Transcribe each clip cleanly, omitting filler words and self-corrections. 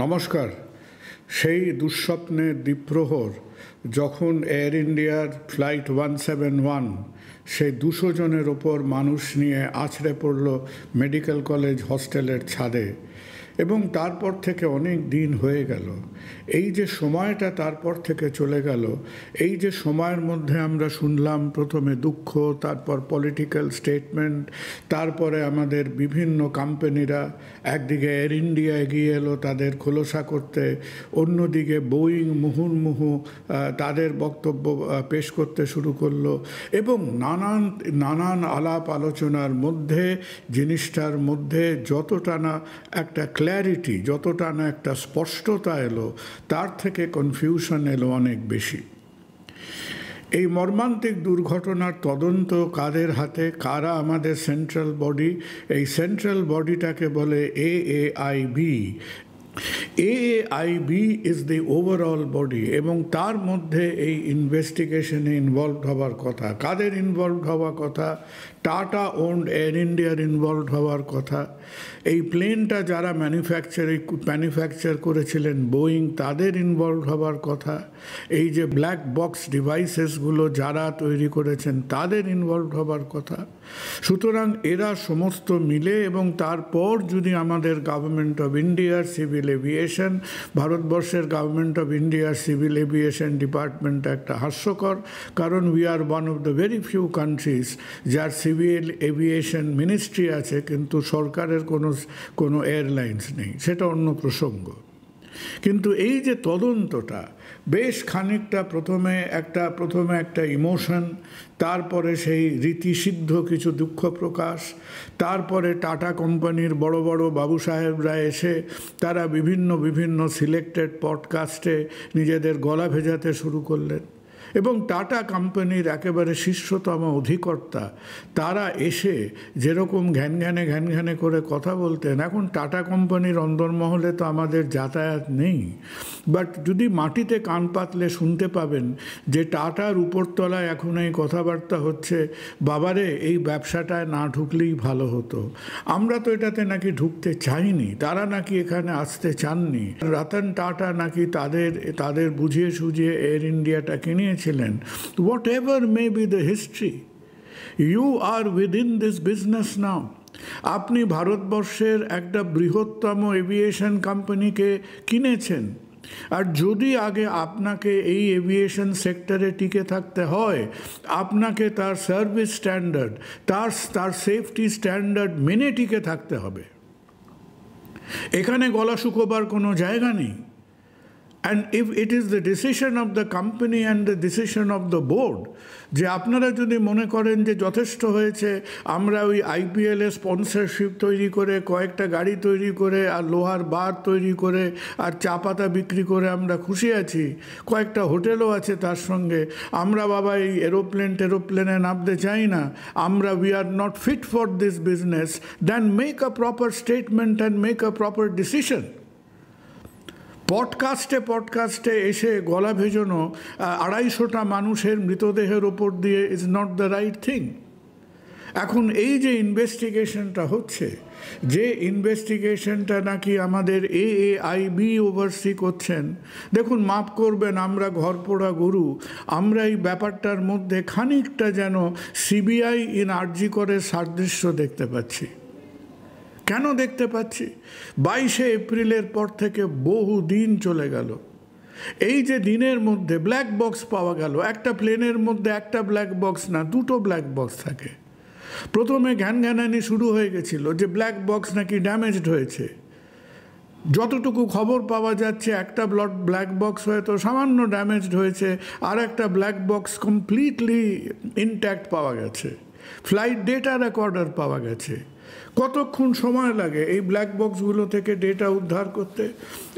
নমস্কার। সেই দুঃস্বপ্নের দ্বীপ্রহর যখন এয়ার ইন্ডিয়ার ফ্লাইট 171 সেই 200 জনের ওপর মানুষ নিয়ে আছড়ে পড়ল মেডিকেল কলেজ হস্টেলের ছাদে, এবং তারপর থেকে অনেক দিন হয়ে গেল। এই যে সময়টা তারপর থেকে চলে গেল, এই যে সময়ের মধ্যে আমরা শুনলাম প্রথমে দুঃখ, তারপর পলিটিক্যাল স্টেটমেন্ট, তারপরে আমাদের বিভিন্ন কোম্পানিরা, একদিকে এয়ার ইন্ডিয়া এগিয়ে এলো তাদের খোলসা করতে, অন্যদিকে বোয়িং মুহুর্মুহু তাদের বক্তব্য পেশ করতে শুরু করলো, এবং নানান আলাপ আলোচনার মধ্যে জিনিসটার মধ্যে যতটা না একটা ক্ল্যারিটি, যতটা না একটা স্পষ্টতা এলো, তার থেকে কনফিউশন এলো অনেক বেশি। এই মর্মান্তিক দুর্ঘটনার তদন্ত কাদের হাতে, কারা আমাদের সেন্ট্রাল বডি? এই সেন্ট্রাল বডিটাকে বলে AAIB। AAIB is the overall body, এবং তার মধ্যে এই ইনভেস্টিগেশনে ইনভলভড হওয়ার কথা। কাদের ইনভলভড হওয়ার কথা? টাটা ওন্ড এয়ার ইন্ডিয়ার ইনভলভড হওয়ার কথা। এই প্লেনটা যারা ম্যানুফ্যাকচার করেছিলেন বোয়িং, তাদের ইনভলভড হওয়ার কথা। এই যে ব্ল্যাক বক্স ডিভাইসেসগুলো যারা তৈরি করেছেন তাদের ইনভলভড হওয়ার কথা। সুতরাং এরা সমস্ত মিলে, এবং তারপর যদি আমাদের গভর্নমেন্ট অফ ইন্ডিয়ার সিভিল এভিয়েশন, ভারতবর্ষের গভর্নমেন্ট অফ ইন্ডিয়ার সিভিল এভিয়েশন ডিপার্টমেন্ট একটা হাস্যকর, কারণ we are one of the very few countries যার সিভিল এভিয়েশন মিনিস্ট্রি আছে, কিন্তু সরকারের কোনো এয়ারলাইন্স নেই, সেটা অন্য প্রসঙ্গ। কিন্তু এই যে তদন্তটা বেশ খানিকটা প্রথমে একটা ইমোশন, তারপরে সেই রীতিসিদ্ধ কিছু দুঃখ প্রকাশ, তারপরে টাটা কোম্পানির বড় বড় বাবু সাহেবরা এসে তারা বিভিন্ন সিলেক্টেড পডকাস্টে নিজেদের গলা ভেজাতে শুরু করলেন, এবং টাটা কোম্পানির একেবারে শীর্ষতম অধিকর্তা তারা এসে যেরকম ঘ্যান করে কথা বলতেন। এখন টাটা কোম্পানির অন্দরমহলে তো আমাদের যাতায়াত নেই, বাট যদি মাটিতে কান পাতলে শুনতে পাবেন যে টাটার উপরতলায় এখন এই কথাবার্তা হচ্ছে, বাবারে এই ব্যবসাটায় না ঢুকলেই ভালো হতো, আমরা তো এটাতে নাকি ঢুকতে চাইনি, তারা নাকি এখানে আসতে চাননি। রতন টাটা নাকি তাদের বুঝিয়ে সুঝিয়ে air ইন্ডিয়াটা কিনিয়েছিলেন। Whatever may be the history, you are within this business now. আপনি ভারতবর্ষের একটা বৃহত্তম এভিয়েশন কোম্পানিকে কিনেছেন, আর যদি আগে আপনাকে এই এভিয়েশন সেক্টরে টিকে থাকতে হয়, আপনাকে তার সার্ভিস স্ট্যান্ডার্ড, তার সেফটি স্ট্যান্ডার্ড মেনে টিকে থাকতে হবে। এখানে গলা শুকোবার কোনো জায়গা নেই। And if it is the decision of the company and the decision of the board, যে আপনারা যদি মনে করেন যে যথেষ্ট হয়েছে, আমরা ওই IPL স্পন্সরশিপ তৈরি করে, কয়েকটা গাড়ি তৈরি করে, আর লোহার বার তৈরি করে, আর চা পাতা বিক্রি করে আমরা খুশি আছি, কয়েকটা হোটেলও আছে তার সঙ্গে, আমরা বাবা এই এরোপ্লেনে নামতে চাই না, আমরা we are not fit for this business, then make a proper statement and make a proper decision. পডকাস্টে এসে গলা ভেজানো 250টা মানুষের মৃতদেহের ওপর দিয়ে is not the right thing. এখন এই যে ইনভেস্টিগেশনটা হচ্ছে, যে ইনভেস্টিগেশনটা নাকি আমাদের AAIB ওভারসি করছেন, দেখুন মাফ করবেন, আমরা ঘরপোড়া গরু, আমরা এই ব্যাপারটার মধ্যে খানিকটা যেন CBI ইন আরজি করে সাদৃশ্য দেখতে পাচ্ছি। কেন দেখতে পাচ্ছি? 22শে এপ্রিলের পর থেকে বহু দিন চলে গেল। এই যে দিনের মধ্যে ব্ল্যাক বক্স পাওয়া গেল, একটা প্লেনের মধ্যে একটা ব্ল্যাক বক্স না, 2টো ব্ল্যাক বক্স থাকে। প্রথমে ঘ্যানঘ্যানানি শুরু হয়ে গেছিল যে ব্ল্যাক বক্স নাকি ড্যামেজড হয়েছে। যতটুকু খবর পাওয়া যাচ্ছে, একটা ব্ল্যাক বক্স হয়তো সামান্য ড্যামেজড হয়েছে, আর একটা ব্ল্যাক বক্স কমপ্লিটলি ইনট্যাক্ট পাওয়া গেছে, ফ্লাইট ডেটা রেকর্ডার পাওয়া গেছে। কতক্ষণ সময় লাগে এই ব্ল্যাক বক্সগুলো থেকে ডেটা উদ্ধার করতে?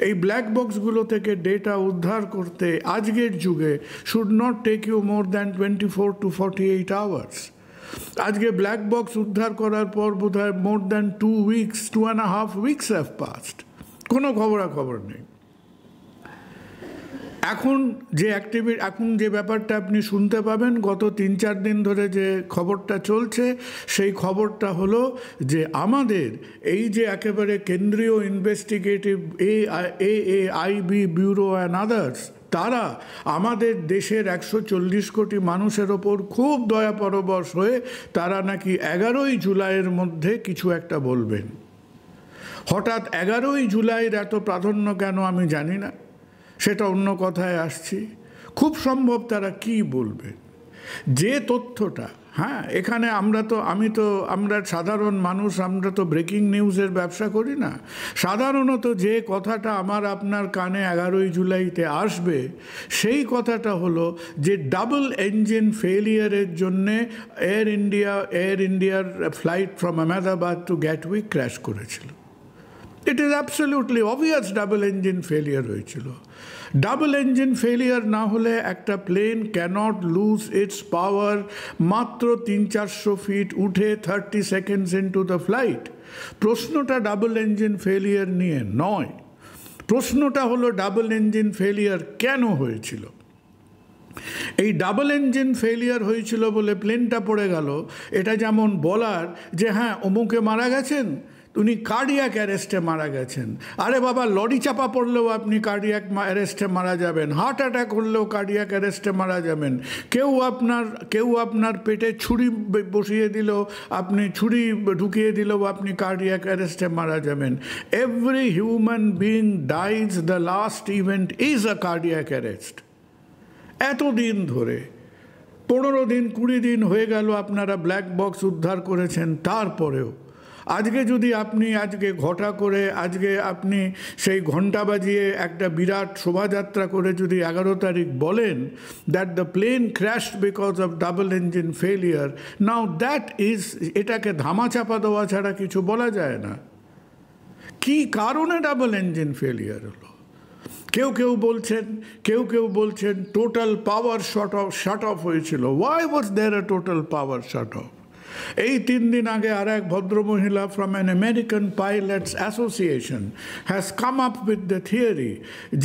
এই ব্ল্যাক বক্সগুলো থেকে ডেটা উদ্ধার করতে আজকের যুগে should not take you more than 24 to 48 hours. আজকে ব্ল্যাক বক্স উদ্ধার করার পর বোধহয় more than 2 weeks, 2.5 weeks have passed, কোনো খবরাখবর নেই। এখন এখন যে ব্যাপারটা আপনি শুনতে পাবেন, গত 3-4 দিন ধরে যে খবরটা চলছে, সেই খবরটা হলো যে আমাদের এই যে একেবারে কেন্দ্রীয় investigative AAIB bureau and others, তারা আমাদের দেশের 140 কোটি মানুষের ওপর খুব দয়া পরবশ হয়ে তারা নাকি 11ই জুলাইয়ের মধ্যে কিছু একটা বলবেন। হঠাৎ 11ই জুলাইয়ের এত প্রাধান্য কেন আমি জানি না, সেটা অন্য কথায় আসছি। খুব সম্ভব তারা কি বলবে, যে তথ্যটা, হ্যাঁ, এখানে আমরা সাধারণ মানুষ, আমরা তো ব্রেকিং নিউজের ব্যবসা করি না। সাধারণত যে কথাটা আমার আপনার কানে 11ই জুলাইতে আসবে, সেই কথাটা হলো যে ডাবল ইঞ্জিন ফেলিয়ারের জন্যে এয়ার ইন্ডিয়ার flight from Ahmedabad to Gatwick crash করেছিল। It is absolutely obvious double engine failure হয়েছিল। ডাবল ইঞ্জিন ফেলিয়ার না হলে একটা plane can't lose its power মাত্র 300-400 ফিট উঠে 30 সেকেন্ডস ইনটু দ্য ফ্লাইট। প্রশ্নটা ডাবল ইঞ্জিন ফেলিয়ার নিয়ে নয়, প্রশ্নটা হলো ডাবল ইঞ্জিন ফেলিয়ার কেন হয়েছিল। এই ডাবল ইঞ্জিন ফেলিয়ার হয়েছিল বলে প্লেনটা পড়ে গেল, এটা যেমন বলার যে হ্যাঁ অমুকে মারা গেছেন, উনি কার্ডিয়াক অ্যারেস্টে মারা গেছেন। আরে বাবা, লরি চাপা পড়লেও আপনি কার্ডিয়াক অ্যারেস্টে মারা যাবেন, হার্ট অ্যাটাক করলেও কার্ডিয়াক অ্যারেস্টে মারা যাবেন। কেউ আপনার পেটে ছুরি বসিয়ে দিলেও, আপনি ছুরি ঢুকিয়ে দিলেও আপনি কার্ডিয়াক অ্যারেস্টে মারা যাবেন। Every human being dies, the last event is a cardiac arrest. এতদিন ধরে 15 দিন 20 দিন হয়ে গেল আপনারা ব্ল্যাক বক্স উদ্ধার করেছেন, তারপরেও আজকে যদি আপনি ঘটা করে আপনি সেই ঘণ্টা বাজিয়ে একটা বিরাট শোভাযাত্রা করে যদি 11 তারিখ বলেন that the plane crashed because of double engine failure, now that is, এটাকে ধামাচাপা দেওয়া ছাড়া কিছু বলা যায় না। কি কারণে ডাবল ইঞ্জিন ফেলিয়ার হলো? কেউ বলছেন টোটাল পাওয়ার শাট অফ হয়েছিল। Why was there a total power shut off? এই 3 দিন আগে আর এক ভদ্রমহিলা from an American pilots association has come up with the theory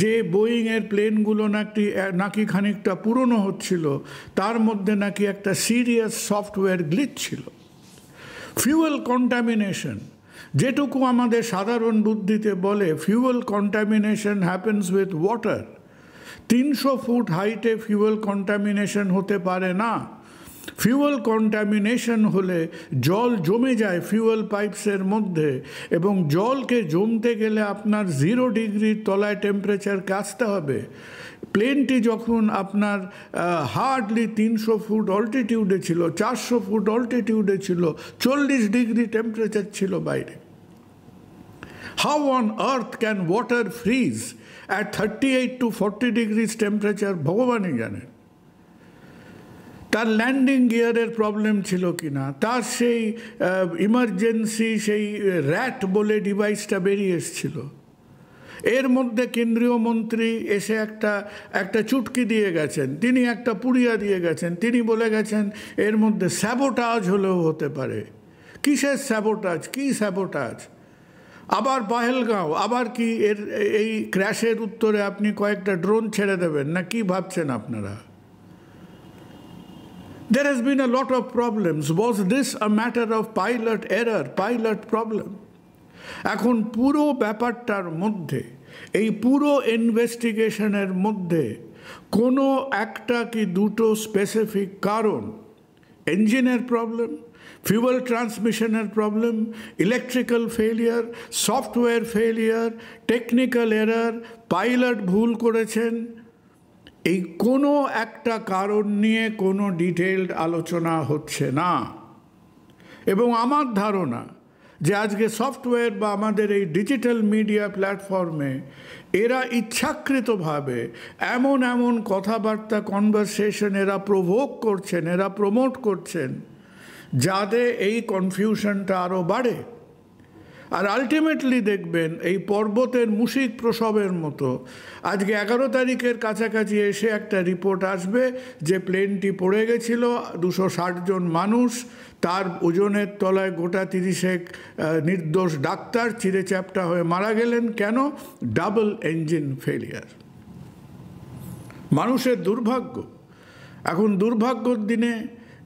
যে বোয়িংয়ের প্লেনগুলো নাকি খানিকটা পুরনো হচ্ছিল, তার মধ্যে নাকি একটা সিরিয়াস সফটওয়্যার গ্লিচ ছিল। ফিউয়েল কন্টামিনেশন, যেটুকু আমাদের সাধারণ বুদ্ধিতে বলে fuel contamination happens with water. 300 foot হাইটে ফিউয়েল কন্টামিনেশন হতে পারে না। ফিউয়েল কন্টামিনেশন হলে জল জমে যায় ফিউয়েল পাইপসের মধ্যে, এবং জলকে জমতে গেলে আপনার 0 ডিগ্রির তলায় টেম্পারেচারকে আসতে হবে। প্লেনটি যখন আপনার হার্ডলি 300 ফুট অল্টিটিউডে ছিল, 400 ফুট অল্টিটিউডে ছিল, 40 ডিগ্রি টেম্পারেচার ছিল বাইরে। How on earth can water fridge at 38 to 40 degrees temperature ভগবানই জানেন। তার ল্যান্ডিং গিয়ারের প্রবলেম ছিল কিনা, তার সেই ইমার্জেন্সি সেই র্যাট বলে ডিভাইসটা বেরিয়ে এসেছিল। এর মধ্যে কেন্দ্রীয় মন্ত্রী এসে একটা চুটকি দিয়ে গেছেন, তিনি একটা পুড়িয়া দিয়ে গেছেন, তিনি বলে গেছেন এর মধ্যে স্যাবোটাজ হলেও হতে পারে। কিসের স্যাবোটাজ? কি স্যাবোটাজ? আবার পাহেলগাঁও, আবার কি এই ক্র্যাশের উত্তরে আপনি কয়েকটা ড্রোন ছেড়ে দেবেন না কি ভাবছেন আপনারা? There has been a lot of problems. Was this a matter of pilot error, pilot problem? এখন পুরো ব্যাপারটার মধ্যে, এই পুরো ইনভেস্টিগেশনের মধ্যে কোনো একটা কি দুটো স্পেসিফিক কারণ, ইঞ্জিনের প্রবলেম, ফিউয়েল ট্রান্সমিশনের problem, electrical failure, software failure, technical error, pilot ভুল করেছেন, এই কোনো একটা কারণ নিয়ে কোনো ডিটেইলড আলোচনা হচ্ছে না। এবং আমার ধারণা যে আজকে সফটওয়্যার বা আমাদের এই ডিজিটাল মিডিয়া প্ল্যাটফর্মে এরা ইচ্ছাকৃতভাবে এমন কথাবার্তা, কনভারসেশন এরা প্রভোগ করছেন, এরা প্রমোট করছেন, যাতে এই কনফিউশনটা আরও বাড়ে। আর আলটিমেটলি দেখবেন এই পর্বতের মুশিক প্রসবের মতো আজকে 11 তারিখের কাছাকাছি এসে একটা রিপোর্ট আসবে যে প্লেনটি পড়ে গেছিল, 260 জন মানুষ, তার ওজনের তলায় গোটা 30 নির্দোষ ডাক্তার চিঁড়ে চ্যাপ্টা হয়ে মারা গেলেন। কেন? Double engine failure. মানুষের দুর্ভাগ্য, এখন দুর্ভাগ্যর দিনে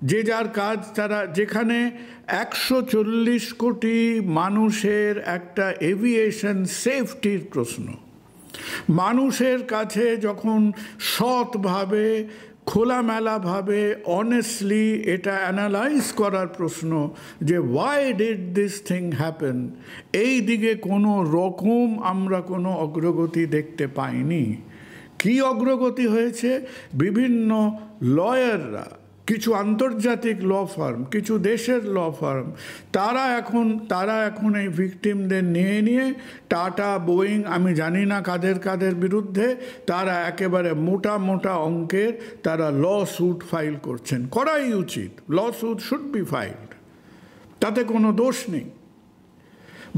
যে যার কাজ তারা, যেখানে 140 কোটি মানুষের একটা এভিয়েশন সেফটির প্রশ্ন, মানুষের কাছে যখন সৎভাবে খোলামেলাভাবে অনেস্টলি এটা অ্যানালাইজ করার প্রশ্ন যে why did this thing happen, এই দিকে কোনো রকম আমরা কোনো অগ্রগতি দেখতে পাইনি। কি অগ্রগতি হয়েছে? বিভিন্ন লয়াররা, কিছু আন্তর্জাতিক ল ফার্ম, কিছু দেশের ল ফার্ম, তারা এখন এই ভিকটিমদের নিয়ে টাটা, বোয়িং, আমি জানি না কাদের কাদের বিরুদ্ধে, তারা একেবারে মোটা মোটা অঙ্কের তারা ল স্যুট ফাইল করছেন। করাই উচিত, ল স্যুট শুড বি ফাইলড, তাতে কোনো দোষ নেই।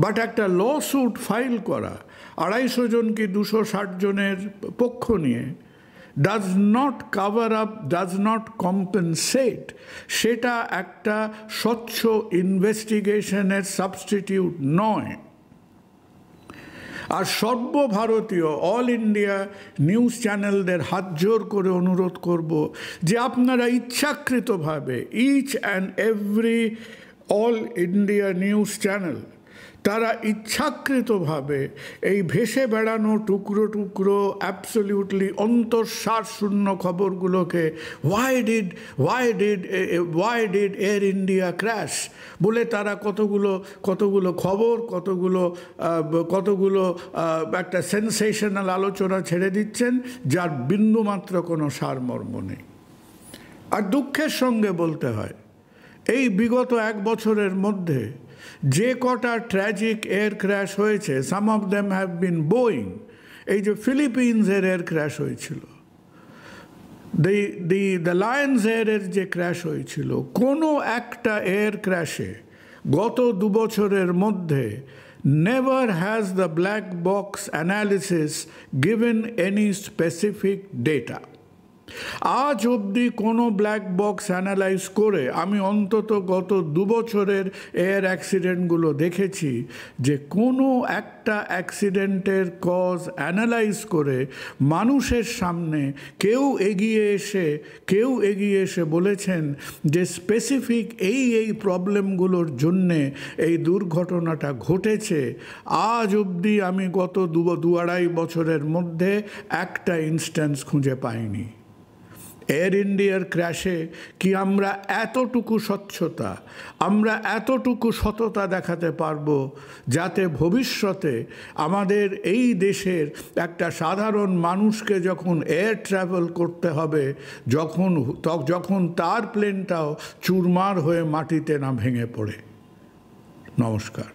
বাট একটা ল স্যুট ফাইল করা 250 জন কি 260 জনের পক্ষ নিয়ে does not cover up, does not compensate, সেটা একটা স্বচ্ছ ইনভেস্টিগেশনের সাবস্টিটিউট নয়। আর সর্বভারতীয় অল ইন্ডিয়া নিউজ চ্যানেলদের হাত জোর করে অনুরোধ করব যে আপনারা ইচ্ছাকৃতভাবে, each and every all India news channel, তারা ইচ্ছাকৃতভাবে এই ভেসে বেড়ানো টুকরো টুকরো অ্যাবসলিউটলি অন্তঃসার শূন্য খবরগুলোকে why did Air India crash বলে তারা কতগুলো খবর, কতগুলো একটা সেন্সেশনাল আলোচনা ছেড়ে দিচ্ছেন যার বিন্দুমাত্র কোনো সারমর্ম নেই। আর দুঃখের সঙ্গে বলতে হয়, এই বিগত 1 বছরের মধ্যে যে কটা ট্র্যাজিক এয়ার ক্র্যাশ হয়েছে, some of them have been Boeing. এই যে ফিলিপিন্সের এয়ার ক্র্যাশ হয়েছিল, দ্য লায়ন্স এয়ারের যে ক্র্যাশ হয়েছিল, কোনো একটা এয়ার ক্র্যাশে গত 2 বছরের মধ্যে never has the black box analysis given any specific data. আজ অবধি কোনো ব্ল্যাক বক্স অ্যানালাইজ করে আমি অন্তত গত 2 বছরের এয়ার অ্যাক্সিডেন্টগুলো দেখেছি যে কোনো একটা অ্যাক্সিডেন্টের কজ অ্যানালাইজ করে মানুষের সামনে কেউ এগিয়ে এসে বলেছেন যে স্পেসিফিক এই প্রবলেমগুলোর জন্যে এই দুর্ঘটনাটা ঘটেছে। আজ অবধি আমি গত 2-2.5 বছরের মধ্যে একটা ইনস্ট্যান্স খুঁজে পাইনি। এয়ার ইন্ডিয়ার ক্র্যাশে কি আমরা এতটুকু স্বচ্ছতা, আমরা এতটুকু সততা দেখাতে পারবো যাতে ভবিষ্যতে আমাদের এই দেশের একটা সাধারণ মানুষকে যখন এয়ার ট্রাভেল করতে হবে, যখন তার প্লেনটাও চুরমার হয়ে মাটিতে না ভেঙে পড়ে? নমস্কার।